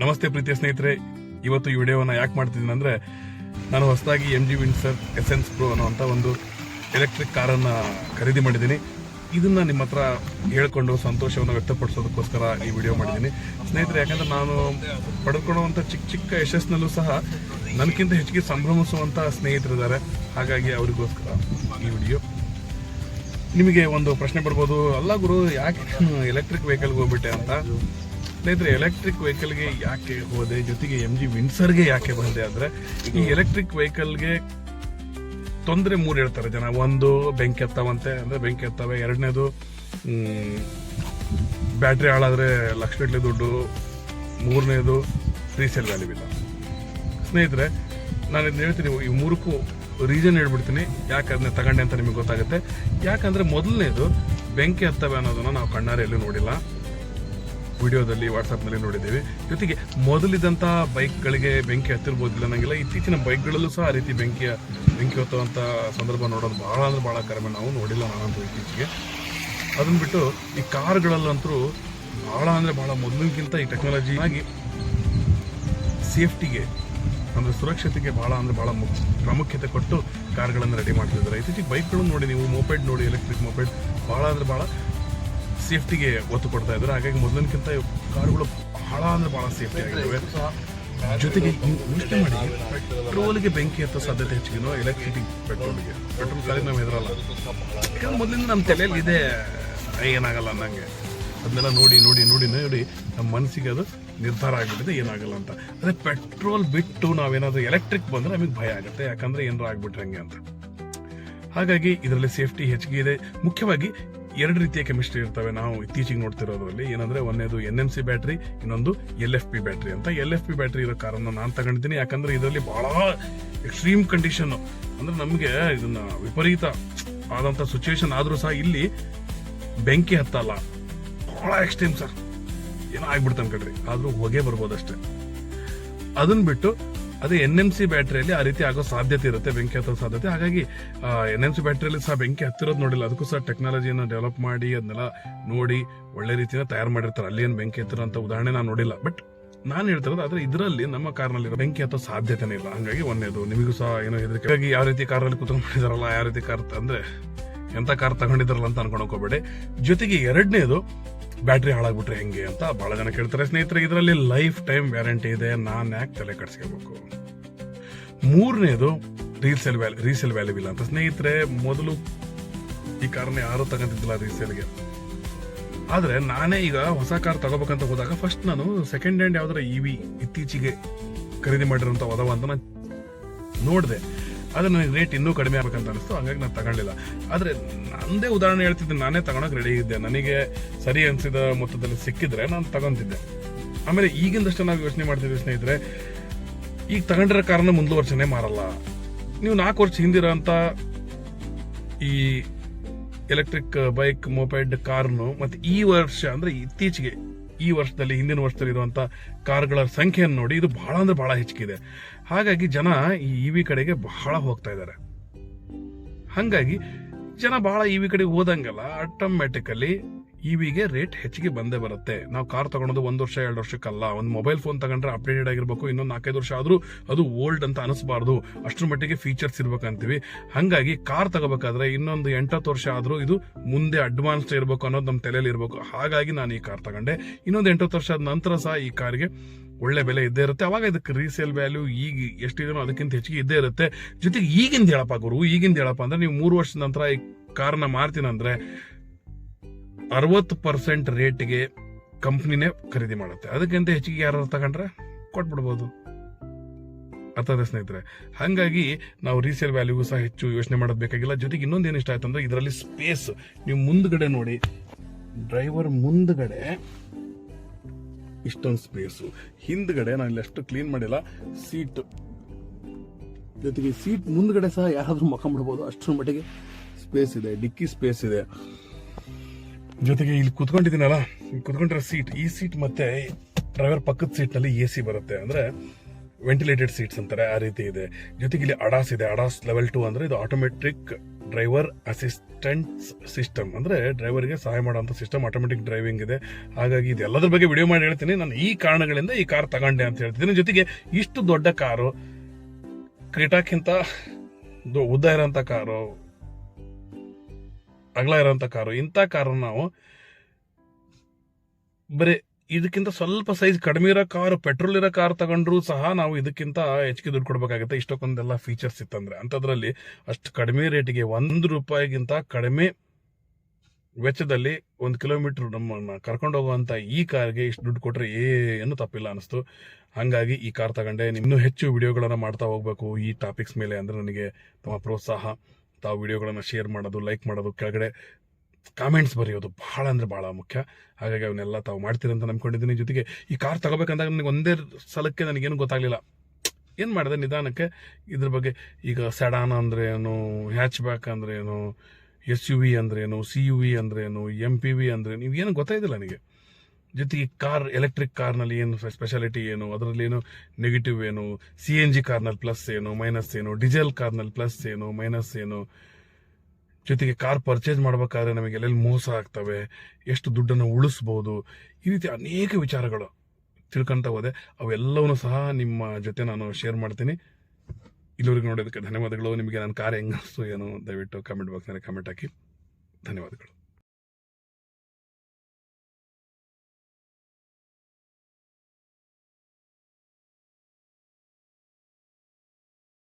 ನಮಸ್ತೆ ಪ್ರೀತಿಯ ಸ್ನೇಹಿತರೆ, ಇವತ್ತು ಈ ವಿಡಿಯೋವನ್ನು ಯಾಕೆ ಮಾಡ್ತಿದ್ದೀನಿ ಅಂದರೆ, ನಾನು ಹೊಸದಾಗಿ MG ವಿನ್ಸರ್ ಎಸೆನ್ಸ್ ಪ್ರೋ ಅನ್ನೋಂಥ ಒಂದು ಎಲೆಕ್ಟ್ರಿಕ್ ಕಾರನ್ನು ಖರೀದಿ ಮಾಡಿದ್ದೀನಿ. ಇದನ್ನು ನಿಮ್ಮ ಹತ್ರ ಹೇಳ್ಕೊಂಡು ಸಂತೋಷವನ್ನು ವ್ಯಕ್ತಪಡಿಸೋದಕ್ಕೋಸ್ಕರ ಈ ವಿಡಿಯೋ ಮಾಡಿದ್ದೀನಿ ಸ್ನೇಹಿತರೆ. ಯಾಕಂದರೆ ನಾನು ಪಡೆದುಕೊಳ್ಳುವಂಥ ಚಿಕ್ಕ ಯಶಸ್ಸಿನಲ್ಲೂ ಸಹ ನನಗಿಂತ ಹೆಚ್ಚಿಗೆ ಸಂಭ್ರಮಿಸುವಂಥ ಸ್ನೇಹಿತರಿದ್ದಾರೆ. ಹಾಗಾಗಿ ಅವರಿಗೋಸ್ಕರ ಈ ವಿಡಿಯೋ. ನಿಮಗೆ ಒಂದು ಪ್ರಶ್ನೆ ಬರ್ಬೋದು, ಅಲ್ಲ ಗುರು ಯಾಕೆ ಎಲೆಕ್ಟ್ರಿಕ್ ವೆಹಿಕಲ್ಗೆ ಹೋಗ್ಬಿಟ್ಟೆ ಅಂತ. ಸ್ನೇಹಿತರೆ, ಎಲೆಕ್ಟ್ರಿಕ್ ವೆಹಿಕಲ್ಗೆ ಯಾಕೆ ಹೋದೆ, ಜೊತೆಗೆ MG ವಿನ್ಸರ್ಗೆ ಯಾಕೆ ಬಂದೆ ಅಂದರೆ, ಈ ಎಲೆಕ್ಟ್ರಿಕ್ ವೆಹಿಕಲ್ಗೆ ತೊಂದರೆ 3 ಹೇಳ್ತಾರೆ ಜನ. ಒಂದು, ಬೆಂಕಿ ಹತ್ತವಂತೆ, ಅಂದರೆ ಬೆಂಕಿ ಹತ್ತವೆ. ಎರಡನೇದು, ಬ್ಯಾಟ್ರಿ ಹಾಳಾದರೆ ಲಕ್ಷಗಟ್ಟಲೆ ದುಡ್ಡು. ಮೂರನೇದು, ರೀಸೇಲ್ ವ್ಯಾಲ್ಯೂ ಇಲ್ಲ. ಸ್ನೇಹಿತರೆ, ನಾನು ಇದನ್ನ ಹೇಳ್ತೀನಿ, ಈ 3ಕ್ಕೂ ರೀಸನ್ ಹೇಳ್ಬಿಡ್ತೀನಿ ಯಾಕೆ ಅದನ್ನ ತಗೊಂಡೆ ಅಂತ ನಿಮಗೆ ಗೊತ್ತಾಗುತ್ತೆ. ಯಾಕಂದರೆ ಮೊದಲನೇದು, ಬೆಂಕಿ ಹತ್ತವೆ ಅನ್ನೋದನ್ನು ನಾವು ಕಣ್ಣಾರೆ ಎಲ್ಲೂ ನೋಡಿಲ್ಲ, ವಿಡಿಯೋದಲ್ಲಿ ವಾಟ್ಸಪ್ನಲ್ಲಿ ನೋಡಿದ್ದೀವಿ. ಜೊತೆಗೆ ಮೊದಲಿದ್ದಂಥ ಬೈಕ್ಗಳಿಗೆ ಬೆಂಕಿ ಹತ್ತಿರ್ಬೋದಿಲ್ಲ ನನಗೆಲ್ಲ. ಇತ್ತೀಚಿನ ಬೈಕ್ಗಳಲ್ಲೂ ಸಹ ಆ ರೀತಿ ಬೆಂಕಿ ಹೊತ್ತುವಂಥ ಸಂದರ್ಭ ನೋಡೋದು ಭಾಳ ಅಂದರೆ ಭಾಳ ಕಡಿಮೆ, ನಾವು ನೋಡಿಲ್ಲ ನಾನಂತೂ ಇತ್ತೀಚೆಗೆ. ಅದನ್ನು ಬಿಟ್ಟು ಈ ಕಾರ್ಗಳಲ್ಲಂತೂ ಭಾಳ ಅಂದರೆ ಭಾಳ ಮೊದಲಿಗಿಂತ ಈ ಟೆಕ್ನಾಲಜಿ ಆಗಿ ಸೇಫ್ಟಿಗೆ ಅಂದರೆ ಸುರಕ್ಷತೆಗೆ ಭಾಳ ಅಂದರೆ ಭಾಳ ಪ್ರಾಮುಖ್ಯತೆ ಕೊಟ್ಟು ಕಾರ್ಗಳನ್ನು ರೆಡಿ ಮಾಡ್ತಿದ್ದಾರೆ. ಇತ್ತೀಚೆಗೆ ಬೈಕ್ಗಳನ್ನು ನೋಡಿ ನೀವು, ಮೊಪೆಡ್ ನೋಡಿ, ಎಲೆಕ್ಟ್ರಿಕ್ ಮೊಪೆಡ್ ಭಾಳ ಅಂದರೆ ಭಾಳ ಸೇಫ್ಟಿಗೆ ಒತ್ತು ಕೊಡ್ತಾ ಇದ್ದಾರೆ. ಹಾಗಾಗಿ ಮೊದಲಿನಕ್ಕಿಂತ ಕಾರುಗಳು ಭಾಳ ಅಂದರೆ ಭಾಳ ಸೇಫ್ಟಿ ಆಗಿದ್ದಾವೆ. ಜೊತೆಗೆ ಯೋಚನೆ ಮಾಡಿ, ಪೆಟ್ರೋಲ್ಗೆ ಬೆಂಕಿ ಹತ್ತೋ ಸಾಧ್ಯತೆ ಹೆಚ್ಚಿಗೆನೋ ಎಲೆಕ್ಟ್ರಿಕ್ ಪೆಟ್ರೋಲ್ ಕಾರಿಗೆ ನಾವು ಹೆದರಲ್ಲ. ಯಾಕಂದ್ರೆ ಮೊದಲಿಂದ ನಮ್ಮ ತಲೆಯಲ್ಲಿ ಇದೆ ಏನಾಗಲ್ಲ ಅನ್ನಂಗೆ. ಅದನ್ನೆಲ್ಲ ನೋಡಿ ನೋಡಿ ನೋಡಿ ನೋಡಿ ನಮ್ಮ ಮನಸ್ಸಿಗೆ ಅದು ನಿರ್ಧಾರ ಆಗಿಬಿಟ್ಟಿದೆ ಏನಾಗಲ್ಲ ಅಂತ. ಅದೇ ಪೆಟ್ರೋಲ್ ಬಿಟ್ಟು ನಾವೇನಾದರೂ ಎಲೆಕ್ಟ್ರಿಕ್ ಬಂದರೆ ನಮಗೆ ಭಯ ಆಗುತ್ತೆ, ಯಾಕಂದರೆ ಏನಾರು ಆಗ್ಬಿಟ್ರೆ ಹಂಗೆ ಅಂತ. ಹಾಗಾಗಿ ಇದರಲ್ಲಿ ಸೇಫ್ಟಿ ಹೆಚ್ಚಿಗೆ ಇದೆ. ಮುಖ್ಯವಾಗಿ 2 ರೀತಿಯ ಕೆಮಿಸ್ಟ್ರಿ ಇರ್ತವೆ ನಾವು ಇತ್ತೀಚೆಗೆ ನೋಡ್ತಿರೋದ್ರಲ್ಲಿ. ಏನಂದ್ರೆ, ಒಂದೇದು NMC ಬ್ಯಾಟ್ರಿ, ಇನ್ನೊಂದು LFP ಬ್ಯಾಟ್ರಿ ಅಂತ. LFP ಬ್ಯಾಟ್ರಿ ಇರೋ ಕಾರನ್ನು ನಾನು ತಗೊಂಡಿದ್ದೀನಿ. ಯಾಕಂದ್ರೆ ಇದರಲ್ಲಿ ಬಹಳ ಎಕ್ಸ್ಟ್ರೀಮ್ ಕಂಡೀಷನ್, ಅಂದ್ರೆ ನಮಗೆ ಇದನ್ನ ವಿಪರೀತ ಆದಂತ ಸಿಚುವೇಶನ್ ಆದ್ರೂ ಸಹ ಇಲ್ಲಿ ಬೆಂಕಿ ಹತ್ತಲ್ಲ. ಬಹಳ ಎಕ್ಸ್ಟ್ರೀಮ್ ಸರ್, ಏನೋ ಆಗ್ಬಿಡ್ತಾನೆ ಕಡ್ರಿ, ಆದ್ರೂ ಹೊಗೆ ಬರ್ಬೋದಷ್ಟೇ. ಅದನ್ನ ಬಿಟ್ಟು ಅದೇ NMC ಬ್ಯಾಟ್ರಿಯಲ್ಲಿ ಆ ರೀತಿ ಆಗೋ ಸಾಧ್ಯತೆ ಇರುತ್ತೆ, ಬೆಂಕಿ ಹತ್ತೋ ಸಾಧ್ಯತೆ. ಹಾಗಾಗಿ NMC ಬ್ಯಾಟ್ರಿಯಲ್ಲಿ ಸಹ ಬೆಂಕಿ ಹತ್ತಿರೋದು ನೋಡಿಲ್ಲ. ಅದಕ್ಕೂ ಸಹ ಟೆಕ್ನಾಲಜಿಯನ್ನು ಡೆವಲಪ್ ಮಾಡಿ ಅದನ್ನೆಲ್ಲ ನೋಡಿ ಒಳ್ಳೆ ರೀತಿಯಿಂದ ತಯಾರು ಮಾಡಿರ್ತಾರೆ. ಅಲ್ಲಿ ಏನು ಬೆಂಕಿ ಹತ್ತಿರೋಂಥ ಉದಾಹರಣೆ ನಾನು ನೋಡಿಲ್ಲ. ಬಟ್ ನಾನು ಹೇಳ್ತಿರೋದು, ಆದ್ರೆ ಇದರಲ್ಲಿ ನಮ್ಮ ಕಾರ್ನಲ್ಲಿ ಬೆಂಕಿ ಹತ್ತೋ ಸಾಧ್ಯತೆನೇ ಇಲ್ಲ. ಹಂಗಾಗಿ ಒಂದೇದು, ನಿಮಗೂ ಸಹ ಏನೋ ಹೆದರಿಕೆ. ಹಾಗಾಗಿ ಯಾವ ರೀತಿ ಕಾರಲ್ಲಿ ಕುತ್ಕೊಂಡು ಮಾಡಿದಾರಲ್ಲ, ಯಾವ ರೀತಿ ಕಾರ್ ಅಂದ್ರೆ ಎಂಥ ಕಾರ್ ತಗೊಂಡಿದಾರಲ್ಲ ಅಂತ ಅನ್ಕೊಂಡು ಹೋಗ್ಬೇಡಿ. ಜೊತೆಗೆ ಎರಡನೇದು, ಬ್ಯಾಟ್ರಿ ಹಾಳಾಗ್ಬಿಟ್ರೆ ಹೆಂಗೆ ಅಂತ ಬಹಳ ಜನ ಕೇಳ್ತಾರೆ. ಸ್ನೇಹಿತರೆ, ಇದರಲ್ಲಿ ಲೈಫ್ ಟೈಮ್ ವ್ಯಾರಂಟಿ ಇದೆ, ನಾನು ಯಾಕೆ ತಲೆ ಕಟ್ಸ್ಕೋಬೇಕು. ಮೂರನೇದು, ರೀಸೇಲ್ ವ್ಯಾಲ್ಯೂ ಇಲ್ಲ ಅಂತ. ಸ್ನೇಹಿತರೆ, ಮೊದಲು ಈ ಕಾರನ್ನ ಯಾರು ತಗೊಂತಿದ್ದಿಲ್ಲ ರೀಸೇಲ್ಗೆ. ಆದ್ರೆ ನಾನೇ ಈಗ ಹೊಸ ಕಾರ್ ತಗೋಬೇಕಂತ ಹೋದಾಗ ಫಸ್ಟ್ ನಾನು ಸೆಕೆಂಡ್ ಹ್ಯಾಂಡ್ ಯಾವ್ದಾರ EV ಇತ್ತೀಚೆಗೆ ಖರೀದಿ ಮಾಡಿರೋಂಥ ಒದವ ಅಂತ ನಾನು ನೋಡಿದೆ. ಆದ್ರೆ ನನಗೆ ರೇಟ್ ಇನ್ನೂ ಕಡಿಮೆ ಆಗ್ಬೇಕಂತ ಅನಿಸ್ತು, ಹಂಗಾಗಿ ನಾನು ತಗೊಳ್ಳಿಲ್ಲ. ಆದ್ರೆ ನಂದೇ ಉದಾಹರಣೆ ಹೇಳ್ತಿದ್ದೆ, ನಾನೇ ತಗೊಳಕ್ ರೆಡಿ ಇದ್ದೆ. ನನಗೆ ಸರಿ ಅನ್ಸಿದ ಮೊತ್ತದಲ್ಲಿ ಸಿಕ್ಕಿದ್ರೆ ನಾನು ತಗೊಂತಿದ್ದೆ. ಆಮೇಲೆ ಈಗಿಂದಷ್ಟು ನಾವು ಯೋಚನೆ ಮಾಡ್ತಿದ್ವಿ ಸ್ನೇಹಿತರೆ, ಈಗ ತಗೊಂಡಿರೋ ಕಾರನ್ನ ಮುಂದಿನ ವರ್ಷನೇ ಮಾರಲ್ಲ. ನೀವು 4 ವರ್ಷ ಹಿಂದಿರೋ ಅಂತ ಈ ಎಲೆಕ್ಟ್ರಿಕ್ ಬೈಕ್, ಮೊಪೆಡ್, ಕಾರ್ನು ಮತ್ತೆ ಈ ವರ್ಷ ಅಂದ್ರೆ ಇತ್ತೀಚೆಗೆ ಈ ವರ್ಷದಲ್ಲಿ, ಹಿಂದಿನ ವರ್ಷದಲ್ಲಿ ಇರುವಂತ ಕಾರ್ಗಳ ಸಂಖ್ಯೆಯನ್ನು ನೋಡಿ, ಇದು ಬಹಳ ಅಂದ್ರೆ ಬಹಳ ಹೆಚ್ಚಿಗಿದೆ. ಹಾಗಾಗಿ ಜನ ಈ EV ಕಡೆಗೆ ಬಹಳ ಹೋಗ್ತಾ ಇದ್ದಾರೆ. ಹಾಗಾಗಿ ಜನ ಬಹಳ EV ಕಡೆಗೆ ಹೋದಂಗೆಲ್ಲ ಆಟೋಮ್ಯಾಟಿಕಲಿ EVಗೆ ರೇಟ್ ಹೆಚ್ಚಿಗೆ ಬಂದೇ ಬರುತ್ತೆ. ನಾವು ಕಾರ್ ತಗೊಳೋದು 1 ವರ್ಷ 2 ವರ್ಷಕ್ಕಲ್ಲ. ಒಂದು ಮೊಬೈಲ್ ಫೋನ್ ತಗೊಂಡ್ರೆ ಅಪ್ಡೇಟೆಡ್ ಆಗಿರ್ಬೇಕು, ಇನ್ನೊಂದು 4-5 ವರ್ಷ ಆದ್ರೂ ಅದು ಓಲ್ಡ್ ಅಂತ ಅನಿಸಬಾರ್ದು, ಅಷ್ಟರ ಮಟ್ಟಿಗೆ ಫೀಚರ್ಸ್ ಇರ್ಬೇಕಂತೀವಿ. ಹಾಗಾಗಿ ಕಾರ್ ತಗೋಬೇಕಾದ್ರೆ ಇನ್ನೊಂದು 8-10 ವರ್ಷ ಆದ್ರೂ ಇದು ಮುಂದೆ ಅಡ್ವಾನ್ಸ್ಡ್ ಇರಬೇಕು ಅನ್ನೋದು ನಮ್ಮ ತಲೆಯಲ್ಲಿ ಇರಬೇಕು. ಹಾಗಾಗಿ ನಾನು ಈ ಕಾರ್ ತಗೊಂಡೆ. ಇನ್ನೊಂದು 8-10 ವರ್ಷ ಆದ ನಂತರ ಸಹ ಈ ಕಾರ್ಗೆ ಒಳ್ಳೆ ಬೆಲೆ ಇದ್ದೇ ಇರುತ್ತೆ. ಅವಾಗ ಇದಕ್ಕೆ ರೀಸೇಲ್ ವ್ಯಾಲ್ಯೂ ಈಗ ಎಷ್ಟಿದೆಯೋ ಅದಕ್ಕಿಂತ ಹೆಚ್ಚಿಗೆ ಇದ್ದೇ ಇರುತ್ತೆ. ಜೊತೆಗೆ ಈಗಿಂದ ಹೇಳಪ್ಪ ಗುರು, ಈಗಿಂದ ಹೇಳಪ್ಪ ಅಂದ್ರೆ, ನೀವು 3 ವರ್ಷದ ನಂತರ ಈ ಕಾರ್ನ ಮಾರ್ತೀನಂದ್ರೆ 60% ರೇಟ್ಗೆ ಕಂಪ್ನಿನೇ ಖರೀದಿ ಮಾಡುತ್ತೆ. ಅದಕ್ಕಿಂತ ಹೆಚ್ಚಿಗೆ ಯಾರು ತಗೊಂಡ್ರೆ ಕೊಟ್ಬಿಡ್ಬೋದು. ಅರ್ಥದ ಸ್ನೇಹಿತರೆ, ಹಾಗಾಗಿ ನಾವು ರೀಸೇಲ್ ವ್ಯಾಲ್ಯೂಗೂ ಸಹ ಹೆಚ್ಚು ಯೋಚನೆ ಮಾಡೋದು ಬೇಕಾಗಿಲ್ಲ. ಜೊತೆಗೆ ಇನ್ನೊಂದು ಏನು ಇಷ್ಟ ಆಯ್ತು ಅಂದ್ರೆ, ಇದರಲ್ಲಿ ಸ್ಪೇಸ್. ನೀವು ಮುಂದ್ಗಡೆ ನೋಡಿ, ಡ್ರೈವರ್ ಮುಂದ್ಗಡೆ ಇಷ್ಟೊಂದು ಸ್ಪೇಸು, ಹಿಂದ್ಗಡೆ ನಾನು ಇಲ್ಲಿ ಅಷ್ಟು ಕ್ಲೀನ್ ಮಾಡಿಲ್ಲ, ಸೀಟ್ ಜೊತೆಗೆ ಸೀಟ್ ಮುಂದ್ಗಡೆ ಸಹ ಯಾರಾದ್ರೂ ಮಕ್ಕೊಂಡ್ಬಿಡ್ಬೋದು, ಅಷ್ಟರ ಮಟ್ಟಿಗೆ ಸ್ಪೇಸ್ ಇದೆ. ಡಿಕ್ಕಿ ಸ್ಪೇಸ್ ಇದೆ. ಜೊತೆಗೆ ಇಲ್ಲಿ ಕುತ್ಕೊಂಡಿದ್ದೀನಲ್ಲ, ಕುತ್ಕೊಂಡಿರೋ ಸೀಟ್, ಈ ಸೀಟ್ ಮತ್ತೆ ಡ್ರೈವರ್ ಪಕ್ಕದ ಸೀಟ್ ನಲ್ಲಿ AC ಬರುತ್ತೆ. ಅಂದ್ರೆ ವೆಂಟಿಲೇಟೆಡ್ ಸೀಟ್ಸ್ ಅಂತಾರೆ, ಆ ರೀತಿ ಇದೆ. ಜೊತೆಗೆ ಇಲ್ಲಿ ಅಡಾಸ್ ಇದೆ. ಅಡಾಸ್ ಲೆವೆಲ್ 2 ಅಂದ್ರೆ ಇದು ಆಟೋಮೆಟ್ರಿಕ್ ಡ್ರೈವರ್ ಅಸಿಸ್ಟೆಂಟ್ ಸಿಸ್ಟಮ್, ಅಂದ್ರೆ ಡ್ರೈವರ್ಗೆ ಸಹಾಯ ಮಾಡುವಂತ ಸಿಸ್ಟಮ್, ಆಟೋಮೆಟಿಕ್ ಡ್ರೈವಿಂಗ್ ಇದೆ. ಹಾಗಾಗಿ ಇದೆಲ್ಲದ್ರ ಬಗ್ಗೆ ವಿಡಿಯೋ ಮಾಡಿ ಹೇಳ್ತೀನಿ. ನಾನು ಈ ಕಾರಣಗಳಿಂದ ಈ ಕಾರ್ ತಗೊಂಡೆ ಅಂತ ಹೇಳ್ತಿದ್ದೀನಿ. ಜೊತೆಗೆ ಇಷ್ಟು ದೊಡ್ಡ ಕಾರು, ಕ್ರೀಟಾಕ್ಕಿಂತ ಉದ್ದ ಇರೋಂಥ ಕಾರು, ಅಗಲ ಇರೋಂಥ ಕಾರು, ಇಂಥ ಕಾರನ್ನು ನಾವು ಬರೀ ಇದಕ್ಕಿಂತ ಸ್ವಲ್ಪ ಸೈಜ್ ಕಡಿಮೆ ಇರೋ ಕಾರು, ಪೆಟ್ರೋಲ್ ಇರೋ ಕಾರ್ ತಗೊಂಡ್ರು ಸಹ ನಾವು ಇದಕ್ಕಿಂತ ಹೆಚ್ಚಿಗೆ ದುಡ್ಡು ಕೊಡ್ಬೇಕಾಗುತ್ತೆ. ಇಷ್ಟಕ್ಕೊಂದೆಲ್ಲ ಫೀಚರ್ಸ್ ಇತ್ತಂದ್ರೆ ಅಂಥದ್ರಲ್ಲಿ ಅಷ್ಟು ಕಡಿಮೆ ರೇಟಿಗೆ ₹1 ಕಡಿಮೆ ವೆಚ್ಚದಲ್ಲಿ 1 ಕಿಲೋಮೀಟರ್ ನಮ್ಮನ್ನ ಕರ್ಕೊಂಡು ಹೋಗುವಂತ ಈ ಕಾರ್ಗೆ ಇಷ್ಟು ದುಡ್ಡು ಕೊಟ್ರೆ ಏನು ತಪ್ಪಿಲ್ಲ ಅನಿಸ್ತು. ಹಂಗಾಗಿ ಈ ಕಾರ್ ತಗೊಂಡೆ. ಇನ್ನೂ ಹೆಚ್ಚು ವಿಡಿಯೋಗಳನ್ನ ಮಾಡ್ತಾ ಹೋಗ್ಬೇಕು ಈ ಟಾಪಿಕ್ಸ್ ಮೇಲೆ. ಅಂದ್ರೆ ನನಗೆ ತಮ್ಮ ಪ್ರೋತ್ಸಾಹ, ತಾವು ವಿಡಿಯೋಗಳನ್ನ ಶೇರ್ ಮಾಡೋದು, ಲೈಕ್ ಮಾಡೋದು, ಕೆಳಗಡೆ ಕಾಮೆಂಟ್ಸ್ ಬರೆಯೋದು ಬಹಳ ಅಂದ್ರೆ ಬಹಳ ಮುಖ್ಯ. ಹಾಗಾಗಿ ಅವನ್ನೆಲ್ಲ ತಾವು ಮಾಡ್ತೀರಿ ಅಂತ ನಂಬ್ಕೊಂಡಿದ್ದೀನಿ. ಜೊತೆಗೆ ಈ ಕಾರ್ ತಗೋಬೇಕಂದಾಗ ನನಗೆ ಒಂದೇ ಸಲಕ್ಕೆ ನನಗೇನು ಗೊತ್ತಾಗ್ಲಿಲ್ಲ. ಏನು ಮಾಡಿದೆ ನಿಧಾನಕ್ಕೆ ಇದ್ರ ಬಗ್ಗೆ, ಈಗ ಸೆಡಾನ್ ಅಂದ್ರೆ ಏನು, ಹ್ಯಾಚ್ ಬ್ಯಾಕ್ ಅಂದ್ರೆ ಏನು, SUV ಅಂದ್ರೆ ಏನು, CUV ಅಂದ್ರೆ ಏನು, MPV ಅಂದ್ರೆ ನೀವು ಏನು ಗೊತ್ತಾಯ್ತಿಲ್ಲ ನನಗೆ. ಜೊತೆಗೆ ಕಾರ್, ಎಲೆಕ್ಟ್ರಿಕ್ ಕಾರ್ನಲ್ಲಿ ಏನು ಸ್ಪೆಷಾಲಿಟಿ ಏನು, ಅದರಲ್ಲಿ ಏನು ನೆಗೆಟಿವ್ ಏನು, CNG ಕಾರ್ನಲ್ಲಿ ಪ್ಲಸ್ ಏನು ಮೈನಸ್ ಏನು, ಡೀಸೆಲ್ ಕಾರ್ನಲ್ಲಿ ಪ್ಲಸ್ ಏನು ಮೈನಸ್ ಏನು, ಜೊತೆಗೆ ಕಾರ್ ಪರ್ಚೇಸ್ ಮಾಡಬೇಕಾದ್ರೆ ನಮಗೆ ಎಲ್ಲೆಲ್ಲಿ ಮೋಸ ಆಗ್ತವೆ, ಎಷ್ಟು ದುಡ್ಡನ್ನು ಉಳಿಸ್ಬೋದು, ಈ ರೀತಿ ಅನೇಕ ವಿಚಾರಗಳು ತಿಳ್ಕೊಂತ ಹೋದೆ. ಅವೆಲ್ಲವನ್ನೂ ಸಹ ನಿಮ್ಮ ಜೊತೆ ನಾನು ಶೇರ್ ಮಾಡ್ತೀನಿ. ಇಲ್ಲಿವರೆಗೆ ನೋಡೋದಕ್ಕೆ ಧನ್ಯವಾದಗಳು. ನಿಮಗೆ ನನ್ನ ಕಾರ್ ಹೆಂಗಸ್ತು ಏನು ದಯವಿಟ್ಟು ಕಮೆಂಟ್ ಬಾಕ್ಸ್ನಲ್ಲಿ ಕಮೆಂಟ್ ಹಾಕಿ. ಧನ್ಯವಾದಗಳು.